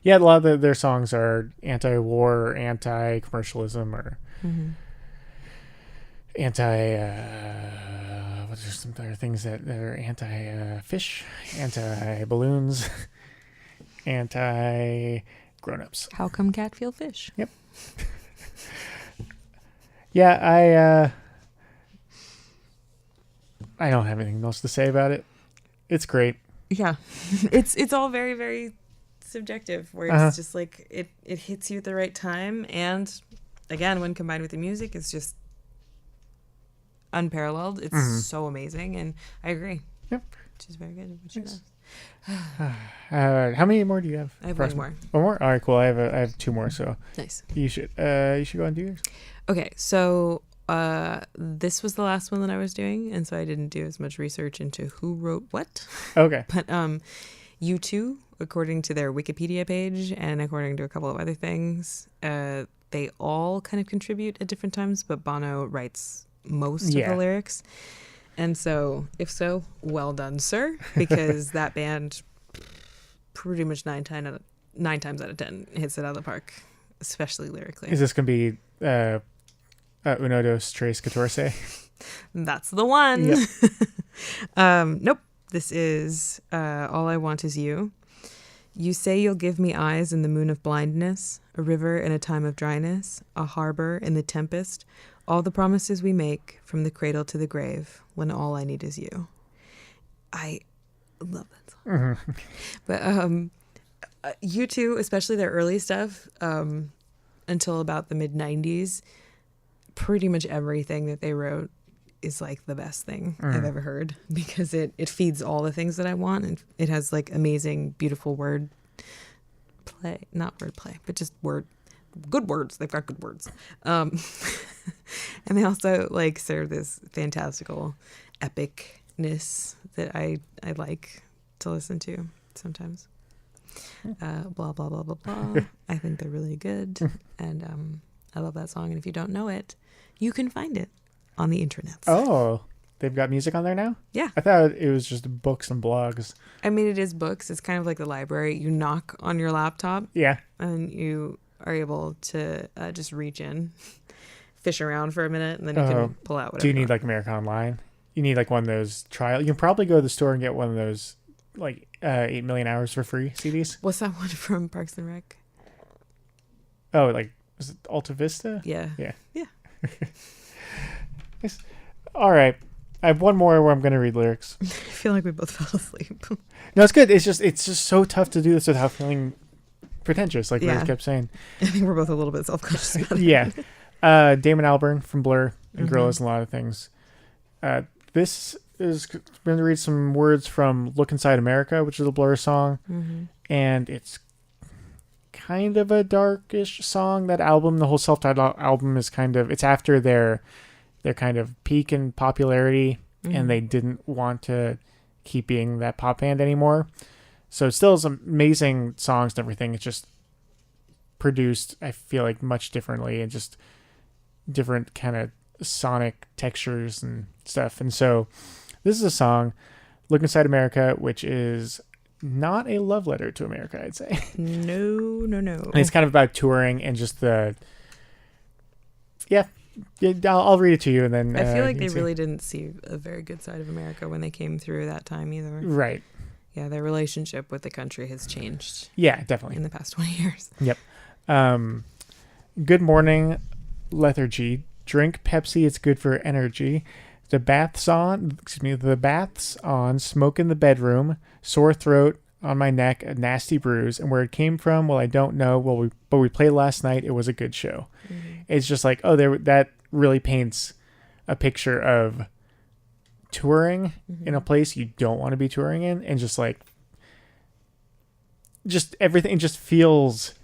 S1: Yeah, a lot of their songs are anti-war or anti-commercialism or what are some other things that are anti-fish, anti-balloons, anti-grown-ups.
S2: How come cat feel fish?
S1: Yep. Yeah, I don't have anything else to say about it. It's great.
S2: Yeah. It's all very, very subjective where it's just like it hits you at the right time, and again when combined with the music it's just unparalleled. It's so amazing, and I agree.
S1: Yep.
S2: She's very good at what she does.
S1: How many more do you have?
S2: I have one more.
S1: One more? All right, cool. I have two more, so
S2: nice.
S1: You should go and do yours.
S2: Okay, so this was the last one that I was doing, and so I didn't do as much research into who wrote what.
S1: Okay.
S2: But U2, according to their Wikipedia page and according to a couple of other things, they all kind of contribute at different times, but Bono writes most of the lyrics. And so, if so, well done, sir, because that band pretty much 9 times out of 10 hits it out of the park, especially lyrically.
S1: Is this going to be Uno, dos, tres, catorce?
S2: That's the one.
S1: Yep.
S2: Nope. This is All I Want Is You. You say you'll give me eyes in the moon of blindness, a river in a time of dryness, a harbor in the tempest, all the promises we make from the cradle to the grave when all I need is you. I love that song. Mm-hmm. But U2, especially their early stuff, until about the mid-90s, pretty much everything that they wrote is like the best thing I've ever heard, because it feeds all the things that I want, and it has like amazing, beautiful word play, not word play, but just good words. They've got good words. And they also like serve this fantastical epicness that I like to listen to sometimes. Blah, blah, blah, blah, blah. I think they're really good. And I love that song. And if you don't know it, you can find it on the internet.
S1: Oh, they've got music on there now?
S2: Yeah.
S1: I thought it was just books and blogs.
S2: I mean, it is books. It's kind of like the library. You knock on your laptop.
S1: Yeah.
S2: And you are able to just reach in, fish around for a minute, and then you can pull out whatever.
S1: Do you need like America Online? You need like one of those trial. You can probably go to the store and get one of those like 8 million hours for free CDs.
S2: What's that one from Parks and Rec?
S1: Oh, like is it Alta Vista?
S2: Yeah.
S1: Yeah.
S2: Yeah.
S1: Nice. All right. I have one more where I'm going to read lyrics.
S2: I feel like we both fell asleep.
S1: No, it's good. It's just so tough to do this without feeling pretentious, like we kept saying.
S2: I think we're both a little bit self-conscious about it.
S1: Yeah. Damon Albarn from Blur and Gorillaz and a lot of things. This is going to read some words from Look Inside America, which is a Blur song. And it's kind of a darkish song. That album, the whole self-titled album, is kind of, it's after their kind of peak in popularity, and they didn't want to keep being that pop band anymore. So it still has amazing songs and everything. It's just produced, I feel like, much differently, and just different kind of sonic textures and stuff. And so this is a song, Look Inside America, which is not a love letter to America, I'd say.
S2: No.
S1: And it's kind of about touring and just I'll read it to you, and then
S2: I feel like they really didn't see a very good side of America when they came through that time either.
S1: Right.
S2: Yeah, their relationship with the country has changed.
S1: Yeah, definitely.
S2: In the past 20 years.
S1: Yep. Good morning, lethargy. Drink Pepsi, it's good for energy. The bath's on. Smoke in the bedroom. Sore throat on my neck, a nasty bruise. And where it came from, well, I don't know. But we played last night. It was a good show. Mm-hmm. It's just like, that really paints a picture of touring in a place you don't want to be touring in, and just like, just everything just feels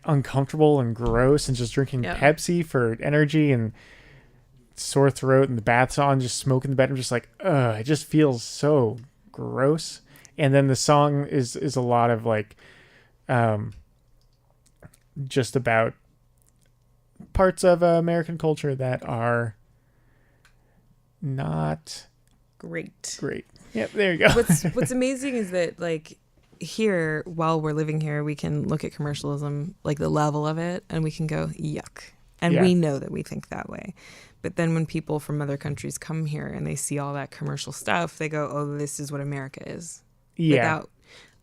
S1: uncomfortable and gross, and just drinking Pepsi for energy and sore throat, and the bath's on, just smoking in the bedroom, just like, it just feels so gross. And then the song is a lot of like, just about parts of American culture that are not great. Yep, there you go.
S2: What's amazing is that, like, here, while we're living here, we can look at commercialism, like the level of it, and we can go, yuck. And we know that we think that way. But then when people from other countries come here and they see all that commercial stuff, they go, oh, this is what America is.
S1: Yeah.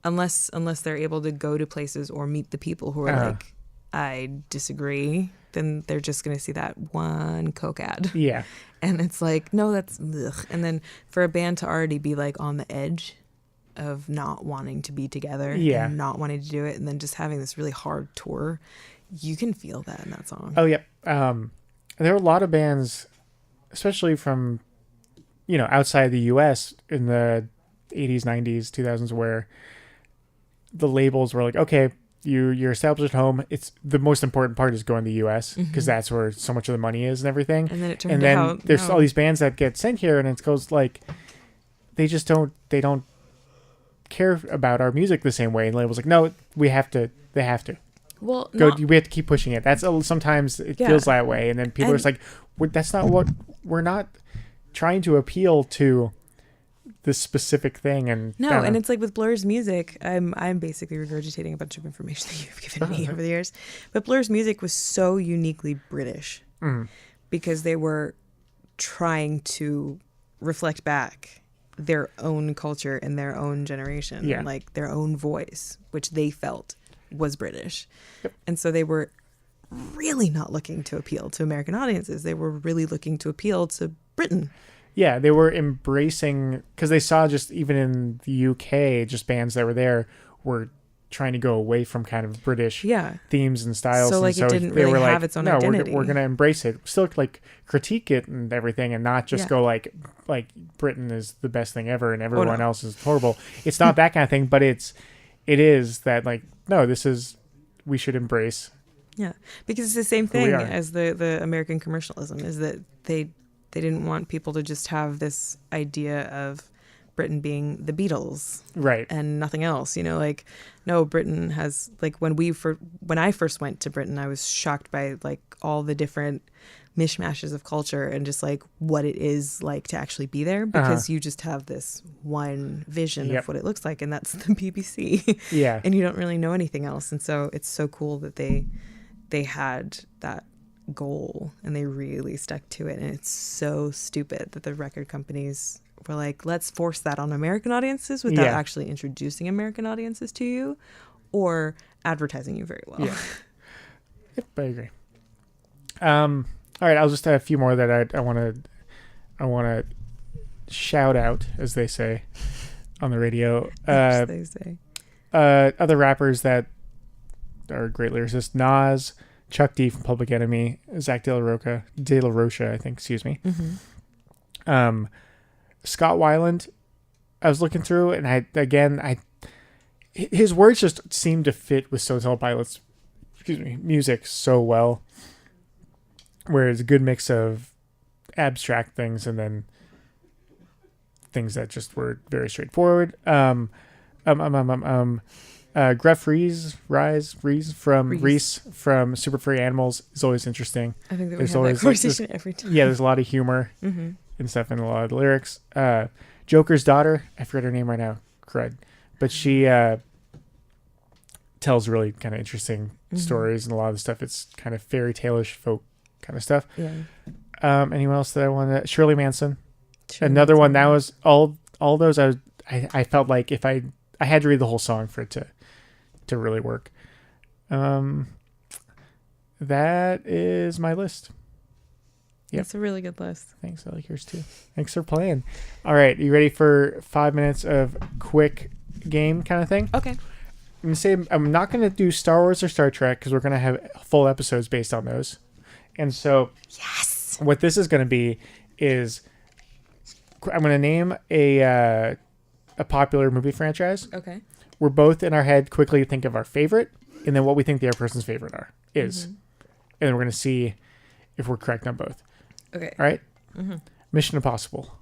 S2: Unless they're able to go to places or meet the people who are like, I disagree, then they're just going to see that one Coke ad.
S1: Yeah.
S2: And it's like, no, that's ugh. And then for a band to already be like on the edge of not wanting to be together and not wanting to do it, and then just having this really hard tour, you can feel that in that song.
S1: Oh, yeah. There were a lot of bands, especially from, outside the U.S. in the 80s, 90s, 2000s, where the labels were like, okay, you're established at home. It's the most important part is going to the U.S. because that's where so much of the money is and everything.
S2: And then it turned out,
S1: there's all these bands that get sent here, and it goes like, they don't care about our music the same way. And the label's like, no, they have to.
S2: Well,
S1: we have to keep pushing it. That's sometimes it feels that way, and then people are just like, that's not what we're not trying to appeal to this specific thing. And
S2: and it's like with Blur's music, I'm basically regurgitating a bunch of information that you've given me over the years, but Blur's music was so uniquely British because they were trying to reflect back their own culture and their own generation, like their own voice, which they felt was British. Yep. And so they were really not looking to appeal to American audiences. They were really looking to appeal to Britain.
S1: Yeah, they were embracing, because they saw just even in the UK, just bands that were there were trying to go away from kind of British themes and styles.
S2: So like, and so it didn't really have its own identity.
S1: We're going to embrace it. Still like critique it and everything, and not just go like Britain is the best thing ever and everyone else is horrible. It's not that kind of thing, but it is that like, no, we should embrace.
S2: Yeah, because it's the same thing as the American commercialism, is that they didn't want people to just have this idea of Britain being the Beatles,
S1: right,
S2: and nothing else. Like, no, Britain has, like, when I first went to Britain, I was shocked by like all the different mishmashes of culture and just like what it is like to actually be there, because you just have this one vision of what it looks like, and that's the BBC. And you don't really know anything else. And so it's so cool that they had that goal and they really stuck to it. And it's so stupid that the record companies were like, let's force that on American audiences without actually introducing American audiences to you or advertising you very well.
S1: Yep, I agree. All right, I'll just have a few more that I want to shout out, as they say on the radio.
S2: As they say.
S1: Other rappers that are great lyricists: Nas, Chuck D from Public Enemy, Zach De La Rocha, I think. Excuse me. Mm-hmm. Scott Weiland. I was looking through, and his words just seem to fit with Stone Temple Pilots' music so well. Where it's a good mix of abstract things and then things that just were very straightforward. Gruff Reese from Super Furry Animals is always interesting.
S2: I think that we have that conversation every time.
S1: Yeah, there's a lot of humor and stuff in a lot of the lyrics. Joker's daughter, I forget her name right now, crud, but she tells really kind of interesting stories, and a lot of the stuff, it's kind of fairy tale-ish folk kind of stuff.
S2: Yeah.
S1: Anyone else that I wanted? Shirley Manson. Another one that was all those. I felt like if I had to read the whole song for it to really work. That is my list.
S2: Yep. That's a really good list.
S1: Thanks. I like yours too. Thanks for playing. All right. You ready for 5 minutes of quick game kind of thing?
S2: Okay.
S1: I'm going to say I'm not going to do Star Wars or Star Trek because we're going to have full episodes based on those. And so
S2: yes,
S1: what this is going to be is I'm going to name a popular movie franchise.
S2: Okay.
S1: We're both in our head quickly think of our favorite and then what we think the other person's favorite is. And then we're going to see if we're correct on both.
S2: Okay.
S1: All right? Mission Impossible.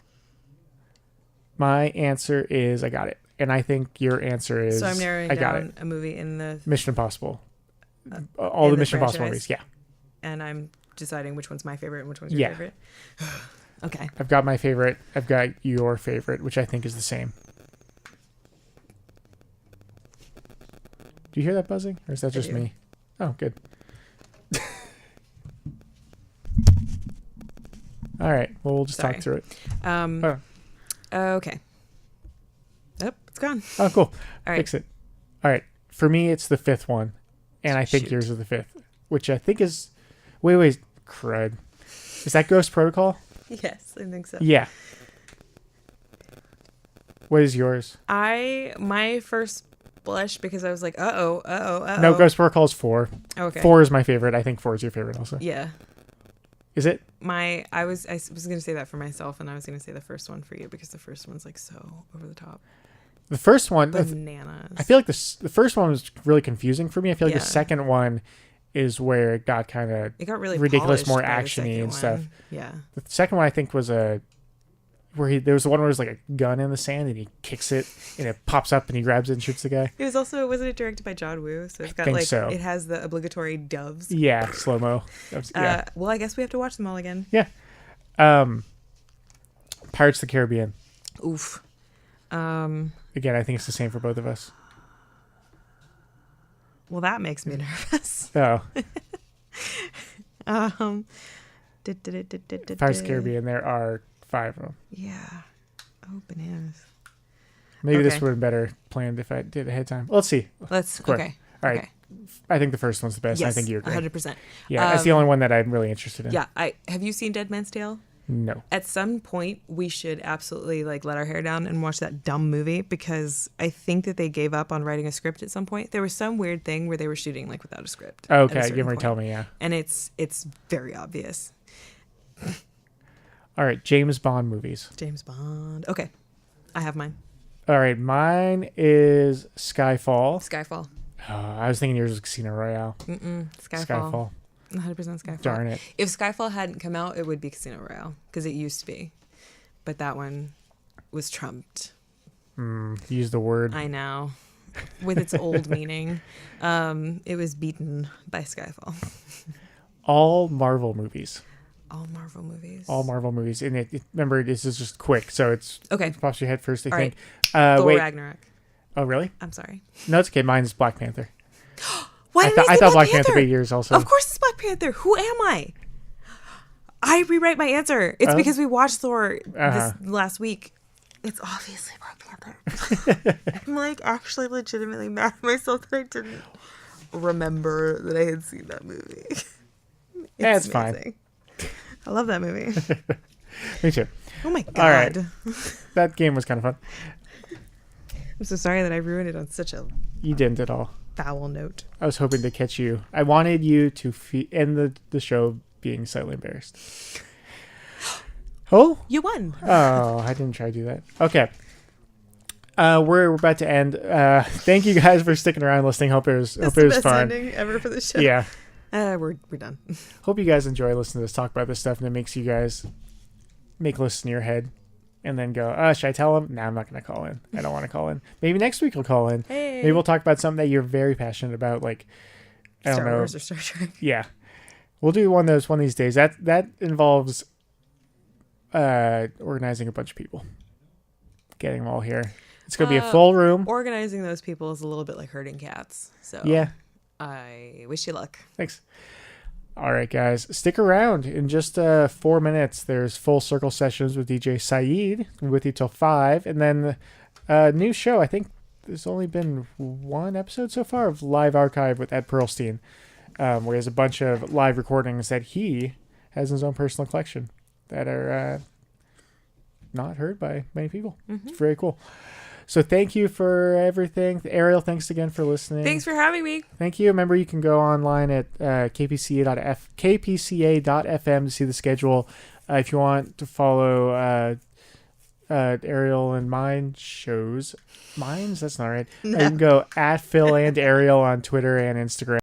S1: My answer is I got it. And I think your answer is
S2: so I'm narrowing
S1: I got
S2: down
S1: it.
S2: A movie in the
S1: Mission Impossible. All the Mission Impossible movies, yeah.
S2: And I'm deciding which one's my favorite and which one's your favorite. Okay.
S1: I've got my favorite. I've got your favorite, which I think is the same. Do you hear that buzzing? Or is that just me? Oh, good. All right. Well, we'll just talk through it.
S2: Okay. Oh, it's gone.
S1: Oh, cool.
S2: All right.
S1: Fix it. All right. For me, it's the fifth one. And I think yours is the fifth. Which I think is... Wait. Crud. Is that Ghost Protocol?
S2: Yes, I think so.
S1: Yeah. What is yours?
S2: My first blush, because I was like, uh-oh.
S1: No, Ghost Protocol is 4.
S2: Okay.
S1: 4 is my favorite. I think 4 is your favorite also.
S2: Yeah.
S1: Is it?
S2: I was going to say that for myself, and I was going to say the first one for you, because the first one's like so over the top.
S1: The first one...
S2: Bananas.
S1: I feel like the first one was really confusing for me. I feel like the second one is where it got kind of...
S2: It got really
S1: ridiculous, more action-y and stuff.
S2: Yeah.
S1: The second one, I think, was there was the one where there's like a gun in the sand and he kicks it and it pops up and he grabs it and shoots the guy.
S2: It was also, wasn't it directed by John Woo? So it's got it has the obligatory doves.
S1: Yeah, slow-mo. Yeah.
S2: Well, I guess we have to watch them all again.
S1: Yeah. Pirates of the Caribbean.
S2: Oof.
S1: Again, I think it's the same for both of us.
S2: Well, that makes me nervous.
S1: Oh.
S2: Pirates
S1: of the Caribbean, there are 5 of them.
S2: Yeah. Oh, bananas.
S1: Maybe this would have been better planned if I did ahead of time. Let's see.
S2: Okay.
S1: All right.
S2: Okay.
S1: I think the first one's the best.
S2: Yes,
S1: I think you agree.
S2: 100%.
S1: Yeah, that's the only one that I'm really interested in.
S2: Yeah. Have you seen Dead Man's Tale?
S1: No.
S2: At some point, we should absolutely let our hair down and watch that dumb movie, because I think that they gave up on writing a script at some point. There was some weird thing where they were shooting without a script.
S1: Oh, okay, give me tell me, yeah.
S2: And it's very obvious.
S1: All right, James Bond movies.
S2: James Bond. Okay, I have mine.
S1: All right, mine is Skyfall.
S2: Skyfall.
S1: I was thinking yours was Casino Royale. Skyfall.
S2: 100% Skyfall.
S1: Darn it.
S2: If Skyfall hadn't come out, it would be Casino Royale, because it used to be. But that one was trumped.
S1: Use the word.
S2: I know. With its old meaning. It was beaten by Skyfall.
S1: All Marvel movies.
S2: All Marvel movies.
S1: All Marvel movies. And remember, this is just quick, so it's...
S2: Okay.
S1: Pops your head first, I
S2: All
S1: think.
S2: Right. Thor Ragnarok.
S1: Oh, really?
S2: I'm sorry.
S1: No, it's okay. Mine's Black Panther.
S2: Why did I
S1: thought Black Panther 8 years also.
S2: Of course it's Black Panther. Who am I? I rewrite my answer. It's because we watched Thor this last week. It's obviously Black Panther. I'm actually legitimately mad at myself that I didn't remember that I had seen that movie.
S1: It's fine.
S2: I love that movie.
S1: Me too.
S2: Oh my God.
S1: All right. That game was kind of fun.
S2: I'm so sorry that I ruined it on such a...
S1: You didn't at all.
S2: Foul note.
S1: I was hoping to catch you. I wanted you to end the show being slightly embarrassed. Oh?
S2: You won.
S1: Oh, I didn't try to do that. Okay. We're about to end. Thank you guys for sticking around and listening. Hope it was fun.
S2: It's the best ending ever for the show.
S1: Yeah.
S2: We're done.
S1: Hope you guys enjoy listening to us talk about this stuff, and it makes you guys make lists in your head. and then go, should I tell him? No, I'm not going to call in. I don't want to call in. Maybe next week we'll call in.
S2: Hey.
S1: Maybe we'll talk about something that you're very passionate about, like, I don't know.
S2: Star Wars or Star Trek.
S1: Yeah. We'll do one of these days. That involves organizing a bunch of people. Getting them all here. It's going to be a full room.
S2: Organizing those people is a little bit like herding cats. So
S1: yeah.
S2: I wish you luck.
S1: Thanks. All right, guys. Stick around. In just 4 minutes, there's Full Circle Sessions with DJ Saeed with you till 5. And then a new show. I think there's only been one episode so far of Live Archive with Ed Pearlstein, where he has a bunch of live recordings that he has in his own personal collection that are not heard by many people. Mm-hmm. It's very cool. So thank you for everything. Ariel, thanks again for listening.
S2: Thanks for having me.
S1: Thank you. Remember, you can go online at kpca.fm to see the schedule. If you want to follow Ariel and mine shows. Mines? That's not right. No. You can go at Phil and Ariel on Twitter and Instagram.